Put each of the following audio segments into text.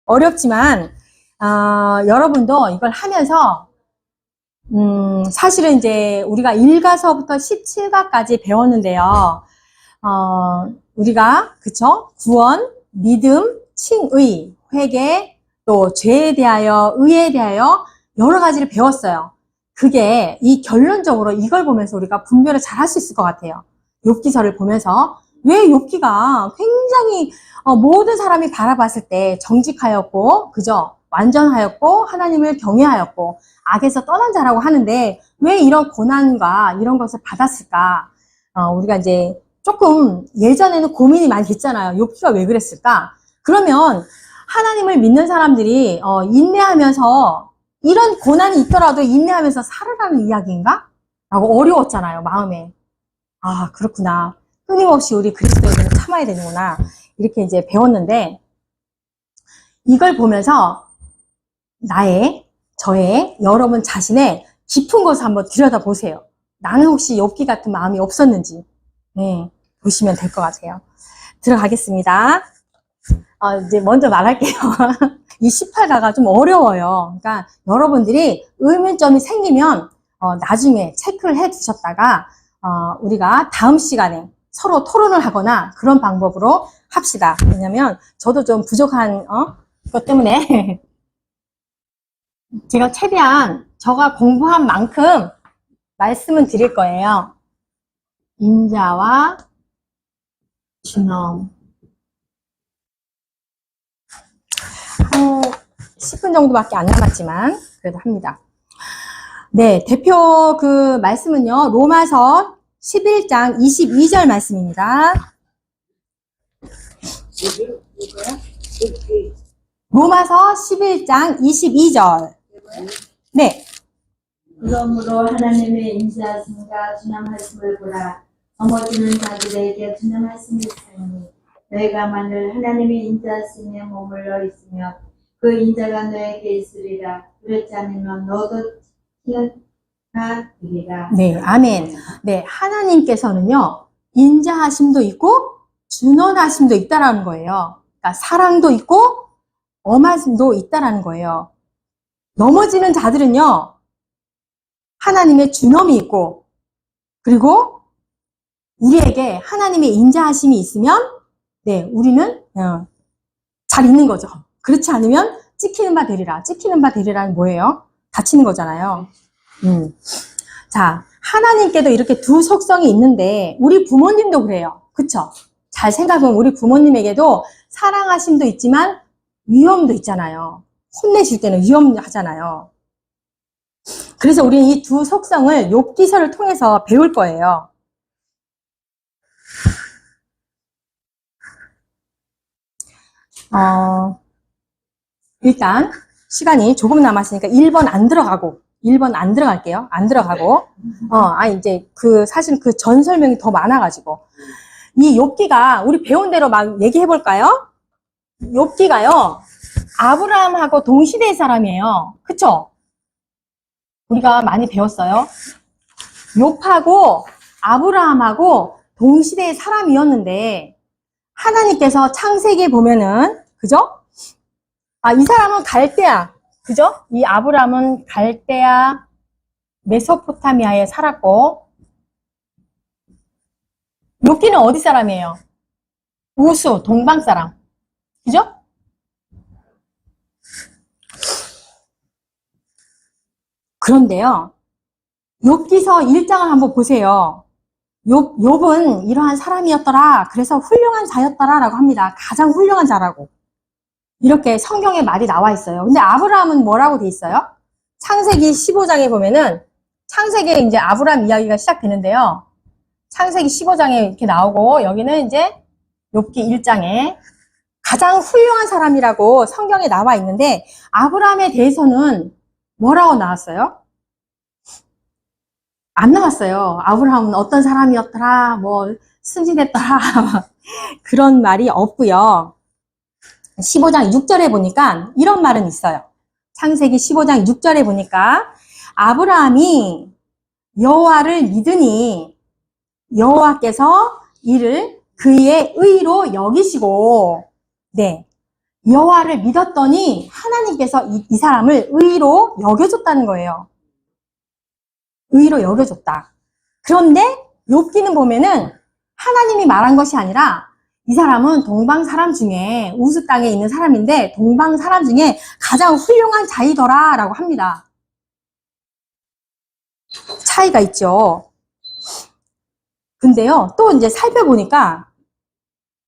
어렵지만 여러분도 이걸 하면서 사실은 이제 우리가 1가서부터 17가까지 배웠는데요. 우리가 그쵸? 구원, 믿음, 칭의, 회개, 또 죄에 대하여, 의에 대하여 여러 가지를 배웠어요. 그게 이 결론적으로 이걸 보면서 우리가 분별을 잘 할 수 있을 것 같아요. 욥기서를 보면서 왜 욥기가 굉장히 모든 사람이 바라봤을 때 정직하였고, 그죠? 완전하였고, 하나님을 경외하였고, 악에서 떠난 자라고 하는데 왜 이런 고난과 이런 것을 받았을까? 우리가 이제 조금 예전에는 고민이 많이 됐잖아요. 욥기가 왜 그랬을까? 그러면 하나님을 믿는 사람들이 인내하면서 이런 고난이 있더라도 인내하면서 살으라는 이야기인가? 라고 어려웠잖아요, 마음에. 아, 그렇구나. 끊임없이 우리 그리스도인들은 참아야 되는구나. 이렇게 이제 배웠는데, 이걸 보면서 저의, 여러분 자신의 깊은 것을 한번 들여다보세요. 나는 혹시 욥기 같은 마음이 없었는지, 네, 보시면 될 것 같아요. 들어가겠습니다. 이제 먼저 말할게요. 이 18가가 좀 어려워요. 그러니까 여러분들이 의문점이 생기면 나중에 체크를 해 두셨다가 우리가 다음 시간에 서로 토론을 하거나 그런 방법으로 합시다. 왜냐면 저도 좀 부족한 것 때문에 제가 최대한 제가 공부한 만큼 말씀은 드릴 거예요. 인자와 준엄. 10분 정도밖에 안 남았지만 그래도 합니다. 네, 대표 그 말씀은요. 로마서 11장 22절 말씀입니다. 로마서 11장 22절. 네. 그러므로 하나님의 인자하심과 준엄하심을 보라. 넘어지는 자들에게 준엄하심이 있으니 너희가 만일 하나님의 인자하심에 머물러 있으며 그 인자가 너에게 있으리라. 그렇지 않으면 너도 튀어나가리라. 네, 아멘. 네, 하나님께서는요 인자하심도 있고 준엄하심도 있다라는 거예요. 그러니까 사랑도 있고 엄하심도 있다라는 거예요. 넘어지는 자들은요 하나님의 준엄이 있고, 그리고 우리에게 하나님의 인자하심이 있으면, 네, 우리는 잘 있는 거죠. 그렇지 않으면 찍히는 바 되리라. 찍히는 바 되리라는 뭐예요? 다치는 거잖아요. 자, 하나님께도 이렇게 두 속성이 있는데 우리 부모님도 그래요. 그쵸? 잘 생각하면 우리 부모님에게도 사랑하심도 있지만 위험도 있잖아요. 혼내실 때는 위험하잖아요. 그래서 우리는 이 두 속성을 욥기서를 통해서 배울 거예요. 일단 시간이 조금 남았으니까 1번 안 들어가고 1번 안 들어갈게요. 안 들어가고 이제 사실 그 전 설명이 더 많아가지고 이 욥기가 우리 배운 대로 막 얘기해 볼까요? 욥기가요 아브라함하고 동시대의 사람이에요. 그쵸? 우리가 많이 배웠어요. 욥하고 아브라함하고 동시대의 사람이었는데 하나님께서 창세기에 보면은 그죠? 이 사람은 갈대아, 그죠? 이 아브라함은 갈대아 메소포타미아에 살았고 욥기는 어디 사람이에요? 우수, 동방 사람, 그죠? 그런데요, 욥기서 1장을 한번 보세요. 욥은 이러한 사람이었더라. 그래서 훌륭한 자였더라 라고 합니다. 가장 훌륭한 자라고. 이렇게 성경에 말이 나와 있어요. 근데 아브라함은 뭐라고 돼 있어요? 창세기 15장에 보면은 창세기에 이제 아브라함 이야기가 시작되는데요. 창세기 15장에 이렇게 나오고 여기는 이제 욥기 1장에 가장 훌륭한 사람이라고 성경에 나와 있는데 아브라함에 대해서는 뭐라고 나왔어요? 안 나왔어요. 아브라함은 어떤 사람이었더라, 뭐 승진했더라 그런 말이 없고요. 15장 6절에 보니까 이런 말은 있어요. 창세기 15장 6절에 보니까 아브라함이 여호와를 믿으니 여호와께서 이를 그의 의로 여기시고, 네, 여호와를 믿었더니 하나님께서 이 사람을 의로 여겨줬다는 거예요. 의로 여겨줬다. 그런데 욥기는 보면은 하나님이 말한 것이 아니라 이 사람은 동방 사람 중에 우스 땅에 있는 사람인데 동방 사람 중에 가장 훌륭한 자이더라 라고 합니다. 차이가 있죠. 근데요, 또 이제 살펴보니까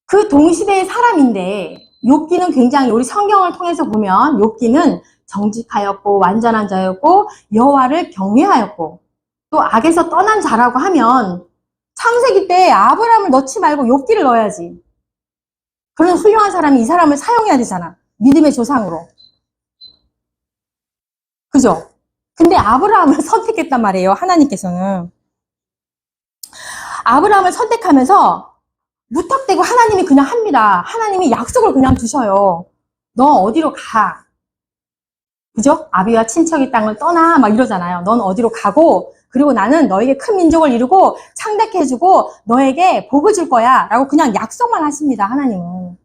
그 동시대의 사람인데 욥기는 굉장히 우리 성경을 통해서 보면 욥기는 정직하였고 완전한 자였고 여호와를 경외하였고 또 악에서 떠난 자라고 하면 창세기 때 아브라함을 넣지 말고 욥기를 넣어야지. 그런 훌륭한 사람이 이 사람을 사용해야 되잖아. 믿음의 조상으로. 그죠? 근데 아브라함을 선택했단 말이에요. 하나님께서는. 아브라함을 선택하면서 무턱대고 하나님이 그냥 합니다. 하나님이 약속을 그냥 주셔요. 너 어디로 가. 그죠? 아비와 친척의 땅을 떠나 막 이러잖아요. 넌 어디로 가고 그리고 나는 너에게 큰 민족을 이루고 창대케 해주고 너에게 복을 줄 거야 라고 그냥 약속만 하십니다. 하나님은.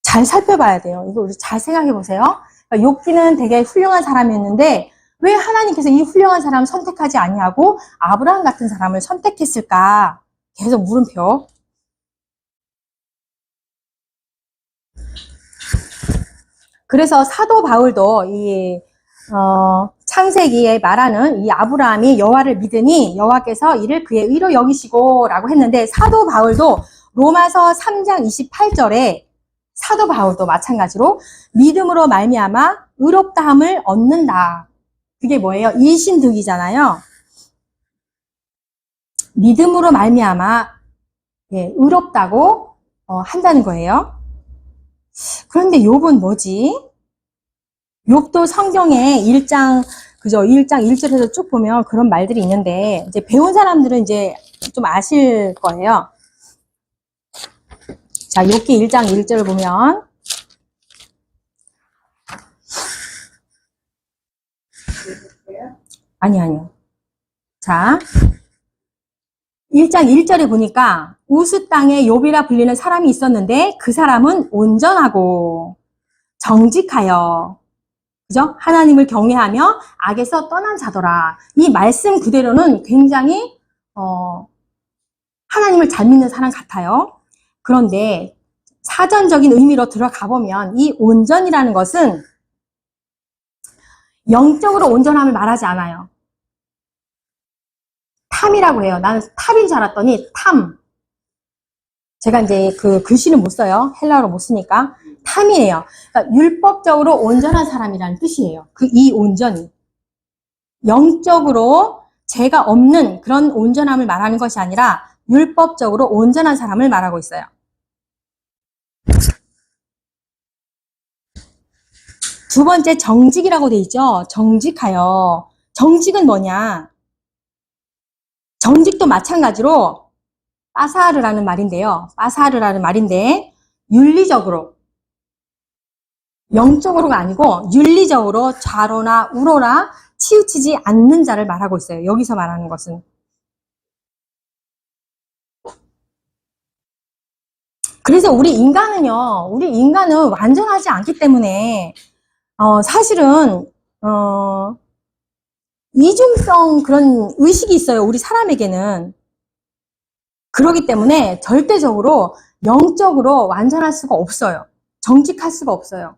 잘 살펴봐야 돼요. 이거 우리 잘 생각해 보세요. 욥기는 되게 훌륭한 사람이었는데 왜 하나님께서 이 훌륭한 사람을 선택하지 아니하고 아브라함 같은 사람을 선택했을까? 계속 물음표. 그래서 사도 바울도 이 창세기에 말하는 이 아브라함이 여호와를 믿으니 여호와께서 이를 그의 의로 여기시고 라고 했는데 사도 바울도 로마서 3장 28절에 사도 바울도 마찬가지로 믿음으로 말미암아 의롭다함을 얻는다. 그게 뭐예요? 일신득이잖아요. 믿음으로 말미암아 의롭다고 한다는 거예요. 그런데 욥은 뭐지? 욥도 성경에 1장 1절에서 쭉 보면 그런 말들이 있는데 이제 배운 사람들은 이제 좀 아실 거예요. 자, 욥기 1장 1절을 보면 아니요. 자, 1장 1절에 보니까 우스 땅에 욥이라 불리는 사람이 있었는데 그 사람은 온전하고 정직하여 그죠? 하나님을 경외하며 악에서 떠난 자더라. 이 말씀 그대로는 굉장히 하나님을 잘 믿는 사람 같아요. 그런데 사전적인 의미로 들어가 보면 이 온전이라는 것은 영적으로 온전함을 말하지 않아요. 탐이라고 해요. 나는 탑인 줄 알았더니 탐. 제가 이제 그 글씨는 못 써요. 헬라어로 못 쓰니까. 탐이에요. 그러니까 율법적으로 온전한 사람이라는 뜻이에요. 이 온전이. 영적으로 죄가 없는 그런 온전함을 말하는 것이 아니라 율법적으로 온전한 사람을 말하고 있어요. 두 번째 정직이라고 돼 있죠. 정직하여. 정직은 뭐냐? 정직도 마찬가지로 빠사르라는 말인데요. 빠사르라는 말인데 윤리적으로 영적으로가 아니고 윤리적으로 좌로나 우로나 치우치지 않는 자를 말하고 있어요. 여기서 말하는 것은. 그래서 우리 인간은 완전하지 않기 때문에 사실은 이중성 그런 의식이 있어요. 우리 사람에게는. 그렇기 때문에 절대적으로 영적으로 완전할 수가 없어요. 정직할 수가 없어요.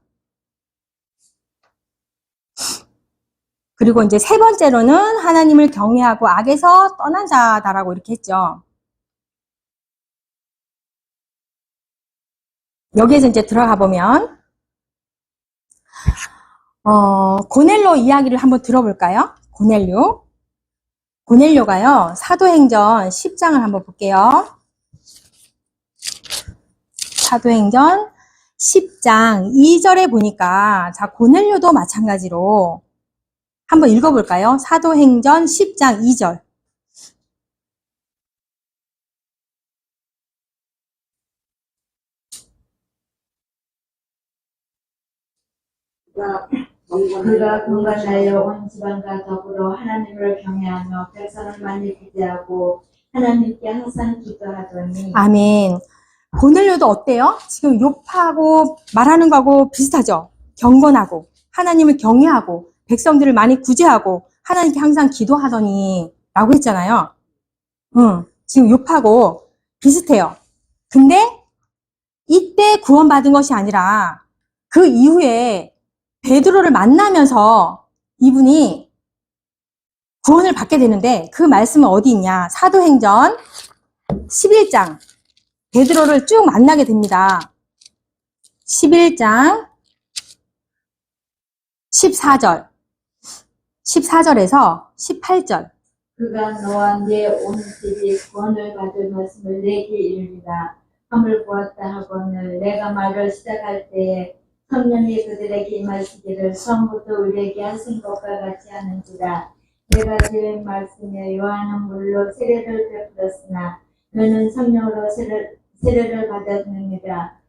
그리고 이제 세 번째로는 하나님을 경외하고 악에서 떠난 자다라고 이렇게 했죠. 여기에서 이제 들어가 보면 고넬료 이야기를 한번 들어볼까요? 고넬료가요, 사도행전 10장을 한번 볼게요. 사도행전 10장 2절에 보니까, 자, 고넬료도 마찬가지로 한번 읽어볼까요? 사도행전 10장 2절. 그가 건강하여 온 지방과 더불어 하나님을 경외하며 백성을 많이 구제하고 하나님께 항상 기도하더니 아멘. 고넬료도 어때요? 지금 욥하고 말하는 거하고 비슷하죠? 경건하고 하나님을 경외하고 백성들을 많이 구제하고 하나님께 항상 기도하더니 라고 했잖아요. 지금 욥하고 비슷해요. 근데 이때 구원받은 것이 아니라 그 이후에 베드로를 만나면서 이분이 구원을 받게 되는데 그 말씀은 어디 있냐? 사도행전 11장 베드로를 쭉 만나게 됩니다. 11장 14절 14절에서 18절 그가 너와 네 온 집이 구원을 받을 말씀을 내게 이르리라. 함을 보았다 하거늘 내가 말을 시작할 때에 성령이 그들에게 임하시기를 처음부터 우리에게 하신 것과 같이 하는지라. 내가 들은 말씀에 요한은 물로 세례를 베풀었으나 너는 성령으로 세례를 받았느니라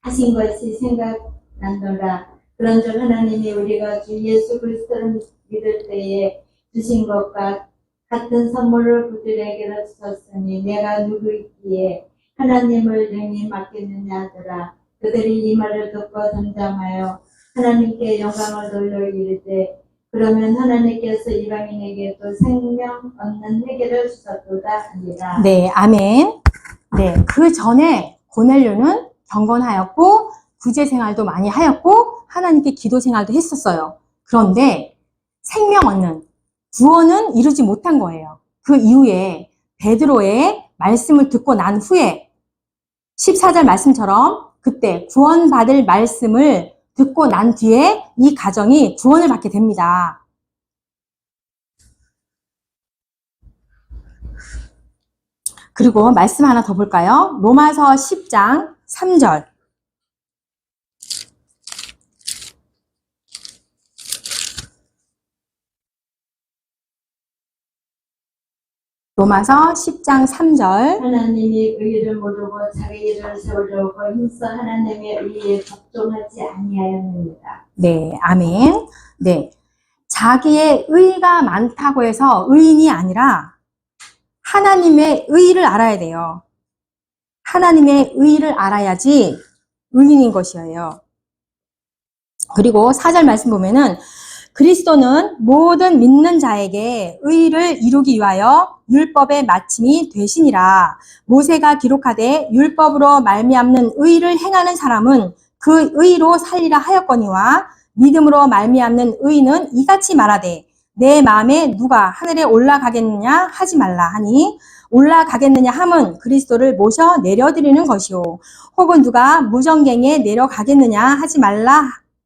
하신 것이 생각난노라. 그런즉 하나님이 우리가 주 예수 그리스도를 믿을 때에 주신 것과 같은 선물을 그들에게로 주셨으니 내가 누구이기에 하나님을 능히 맡겠느냐 하더라. 그들이 이 말을 듣고 잠잠하여 하나님께 영광을 돌려 이르되 그러면 하나님께서 이방인에게 또 생명 얻는 회개를 주셨도다 하니라. 네, 아멘. 네, 그 전에 고넬료는 경건하였고 구제 생활도 많이 하였고 하나님께 기도 생활도 했었어요. 그런데 생명 얻는 구원은 이루지 못한 거예요. 그 이후에 베드로의 말씀을 듣고 난 후에 14절 말씀처럼 그때 구원받을 말씀을 듣고 난 뒤에 이 가정이 구원을 받게 됩니다. 그리고 말씀 하나 더 볼까요? 로마서 10장 3절. 로마서 10장 3절. 하나님이 의를 모르고 자기 일을 세우려고 힘써 하나님의 의에 복종하지 아니하였느니라. 네, 아멘. 네. 자기의 의가 많다고 해서 의인이 아니라 하나님의 의를 알아야 돼요. 하나님의 의를 알아야지 의인인 것이에요. 그리고 4절 말씀 보면은 그리스도는 모든 믿는 자에게 의를 이루기 위하여 율법의 마침이 되시니라. 모세가 기록하되 율법으로 말미암는 의를 행하는 사람은 그 의로 살리라 하였거니와 믿음으로 말미암는 의는 이같이 말하되 내 마음에 누가 하늘에 올라가겠느냐 하지 말라 하니 올라가겠느냐 함은 그리스도를 모셔 내려드리는 것이요 혹은 누가 무정갱에 내려가겠느냐 하지 말라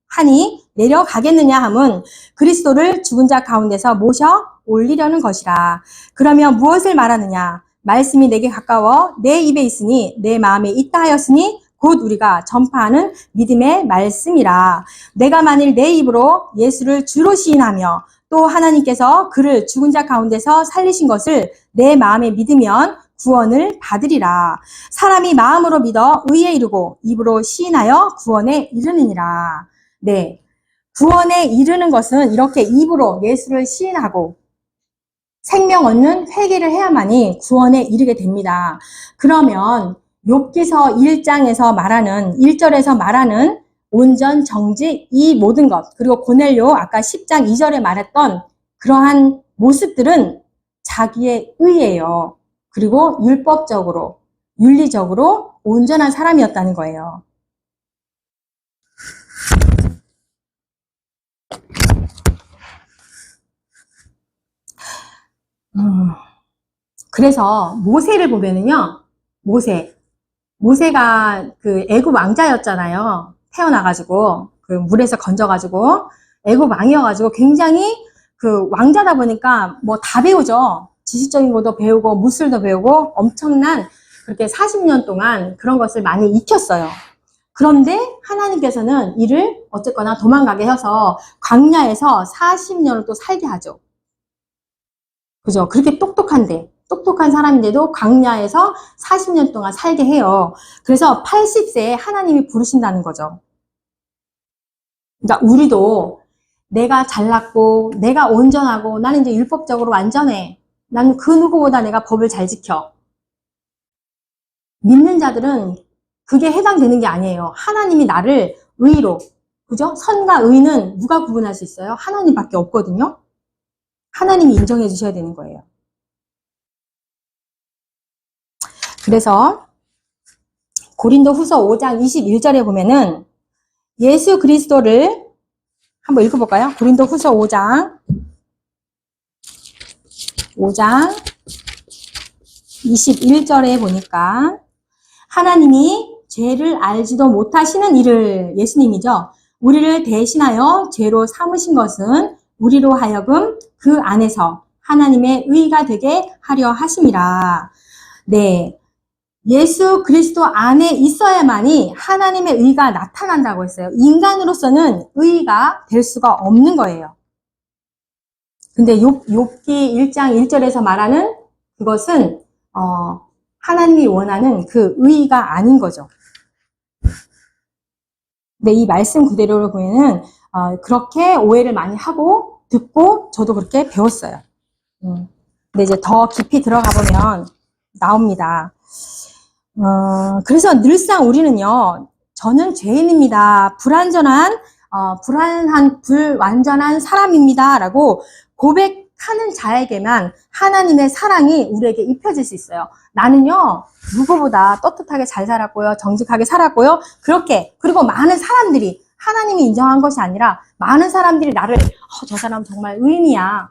하니 내려가겠느냐 함은 그리스도를 죽은 자 가운데서 모셔 올리려는 것이라. 그러면 무엇을 말하느냐? 말씀이 내게 가까워 내 입에 있으니 내 마음에 있다 하였으니 곧 우리가 전파하는 믿음의 말씀이라. 내가 만일 내 입으로 예수를 주로 시인하며 또 하나님께서 그를 죽은 자 가운데서 살리신 것을 내 마음에 믿으면 구원을 받으리라. 사람이 마음으로 믿어 의에 이르고 입으로 시인하여 구원에 이르느니라. 네, 구원에 이르는 것은 이렇게 입으로 예수를 시인하고 생명 얻는 회개를 해야만이 구원에 이르게 됩니다. 그러면 욥기서 1장에서 말하는 1절에서 말하는 온전 정직 이 모든 것 그리고 고넬료 아까 10장 2절에 말했던 그러한 모습들은 자기의 의예요. 그리고 율법적으로 윤리적으로 온전한 사람이었다는 거예요. 그래서 모세를 보면은요, 모세가 그 애굽 왕자였잖아요. 태어나가지고 그 물에서 건져가지고 애굽 왕이어가지고 굉장히 그 왕자다 보니까 뭐 다 배우죠. 지식적인 것도 배우고 무술도 배우고 엄청난 그렇게 40년 동안 그런 것을 많이 익혔어요. 그런데 하나님께서는 이를 어쨌거나 도망가게 해서 광야에서 40년을 또 살게 하죠. 그죠? 그렇게 똑똑한 사람인데도 광야에서 40년 동안 살게 해요. 그래서 80세에 하나님이 부르신다는 거죠. 그러니까 우리도 내가 잘났고 내가 온전하고 나는 이제 율법적으로 완전해. 나는 그 누구보다 내가 법을 잘 지켜. 믿는 자들은 그게 해당되는 게 아니에요. 하나님이 나를 의로, 그죠? 선과 의는 누가 구분할 수 있어요? 하나님밖에 없거든요. 하나님이 인정해 주셔야 되는 거예요. 그래서 고린도후서 5장 21절에 보면은 예수 그리스도를 한번 읽어볼까요? 고린도후서 5장 21절에 보니까 하나님이 죄를 알지도 못하시는 이를, 예수님이죠, 우리를 대신하여 죄로 삼으신 것은 우리로 하여금 그 안에서 하나님의 의가 되게 하려 하심이라. 네, 예수 그리스도 안에 있어야만이 하나님의 의가 나타난다고 했어요. 인간으로서는 의가 될 수가 없는 거예요. 근데 욥기 1장 1절에서 말하는 그것은 하나님이 원하는 그 의가 아닌 거죠. 근데 이 말씀 그대로 보면은 그렇게 오해를 많이 하고 듣고 저도 그렇게 배웠어요. 근데 이제 더 깊이 들어가 보면 나옵니다. 그래서 늘상 우리는요, 저는 죄인입니다. 불완전한 불완전한 사람입니다. 라고 고백하는 자에게만 하나님의 사랑이 우리에게 입혀질 수 있어요. 나는요, 누구보다 떳떳하게 잘 살았고요, 정직하게 살았고요, 그렇게, 그리고 많은 사람들이, 하나님이 인정한 것이 아니라, 많은 사람들이 나를, 저 사람 정말 의인이야.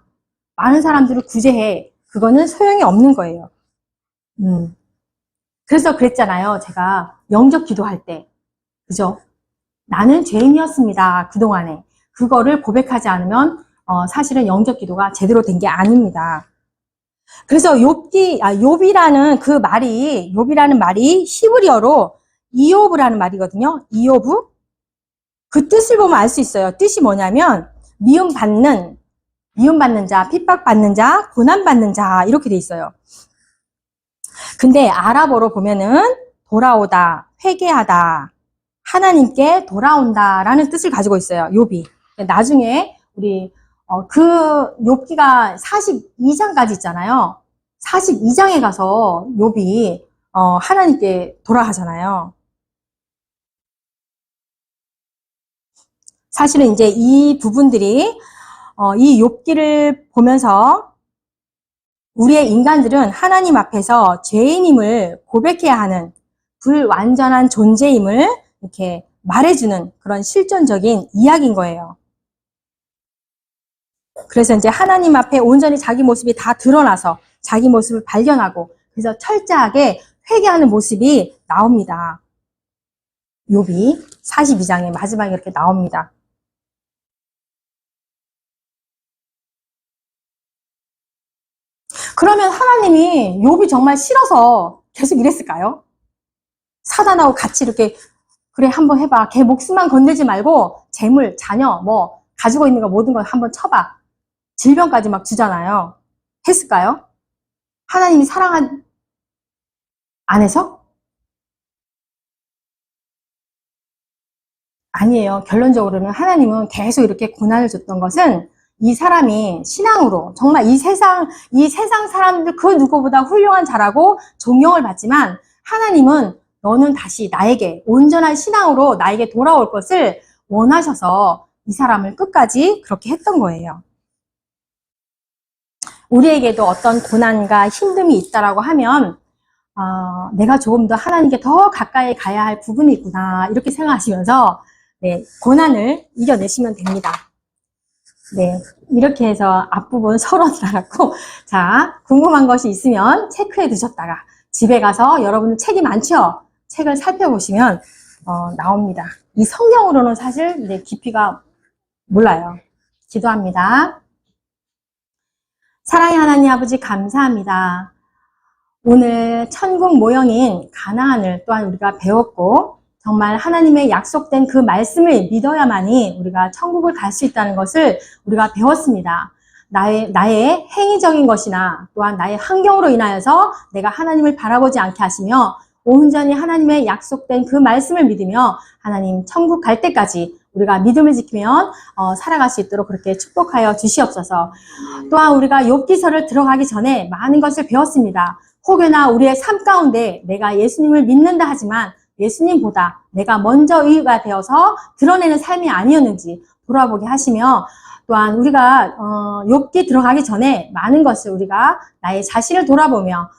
많은 사람들을 구제해. 그거는 소용이 없는 거예요. 그래서 그랬잖아요. 제가 영접 기도할 때. 그죠? 나는 죄인이었습니다. 그동안에. 그거를 고백하지 않으면, 사실은 영접 기도가 제대로 된 게 아닙니다. 그래서 욥이라는 말이 히브리어로 이오브라는 말이거든요. 이오브. 그 뜻을 보면 알 수 있어요. 뜻이 뭐냐면, 미움받는 자, 핍박받는 자, 고난받는 자, 이렇게 돼 있어요. 근데 아랍어로 보면은 돌아오다, 회개하다, 하나님께 돌아온다라는 뜻을 가지고 있어요. 욥이. 나중에 우리 그 욥기가 42장까지 있잖아요. 42장에 가서 욥이 하나님께 돌아가잖아요. 사실은 이제 이 부분들이 이 욥기를 보면서 우리의 인간들은 하나님 앞에서 죄인임을 고백해야 하는 불완전한 존재임을 이렇게 말해주는 그런 실존적인 이야기인 거예요. 그래서 이제 하나님 앞에 온전히 자기 모습이 다 드러나서 자기 모습을 발견하고 그래서 철저하게 회개하는 모습이 나옵니다. 욥이 42장의 마지막에 이렇게 나옵니다. 그러면 하나님이 욥이 정말 싫어서 계속 이랬을까요? 사단하고 같이 이렇게 그래 한번 해봐. 걔 목숨만 건들지 말고 재물, 자녀, 뭐 가지고 있는 거 모든 걸 한번 쳐봐. 질병까지 막 주잖아요. 했을까요? 하나님이 사랑한 안에서? 아니에요. 결론적으로는 하나님은 계속 이렇게 고난을 줬던 것은 이 사람이 신앙으로 정말 이 세상 사람들 그 누구보다 훌륭한 자라고 존경을 받지만 하나님은 너는 다시 나에게 온전한 신앙으로 나에게 돌아올 것을 원하셔서 이 사람을 끝까지 그렇게 했던 거예요. 우리에게도 어떤 고난과 힘듦이 있다라고 하면 내가 조금 더 하나님께 더 가까이 가야 할 부분이 있구나 이렇게 생각하시면서 네, 고난을 이겨내시면 됩니다. 네, 이렇게 해서 앞부분 서로 들어갔고 자, 궁금한 것이 있으면 체크해 두셨다가 집에 가서 여러분은 책이 많죠? 책을 살펴보시면 나옵니다. 이 성경으로는 사실 네, 깊이가 몰라요. 기도합니다. 사랑의 하나님 아버지 감사합니다. 오늘 천국 모형인 가나안을 또한 우리가 배웠고 정말 하나님의 약속된 그 말씀을 믿어야만이 우리가 천국을 갈 수 있다는 것을 우리가 배웠습니다. 나의 행위적인 것이나 또한 나의 환경으로 인하여서 내가 하나님을 바라보지 않게 하시며 온전히 하나님의 약속된 그 말씀을 믿으며 하나님 천국 갈 때까지 우리가 믿음을 지키면 살아갈 수 있도록 그렇게 축복하여 주시옵소서. 또한 우리가 욥기서를 들어가기 전에 많은 것을 배웠습니다. 혹여나 우리의 삶 가운데 내가 예수님을 믿는다 하지만 예수님보다 내가 먼저 의가 되어서 드러내는 삶이 아니었는지 돌아보게 하시며, 또한 우리가 욥기 들어가기 전에 많은 것을 우리가 나의 자신을 돌아보며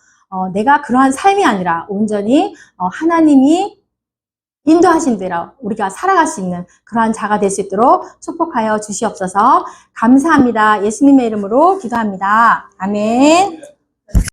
내가 그러한 삶이 아니라 온전히 하나님이 인도하신 대로 우리가 살아갈 수 있는 그러한 자가 될 수 있도록 축복하여 주시옵소서. 감사합니다. 예수님의 이름으로 기도합니다. 아멘.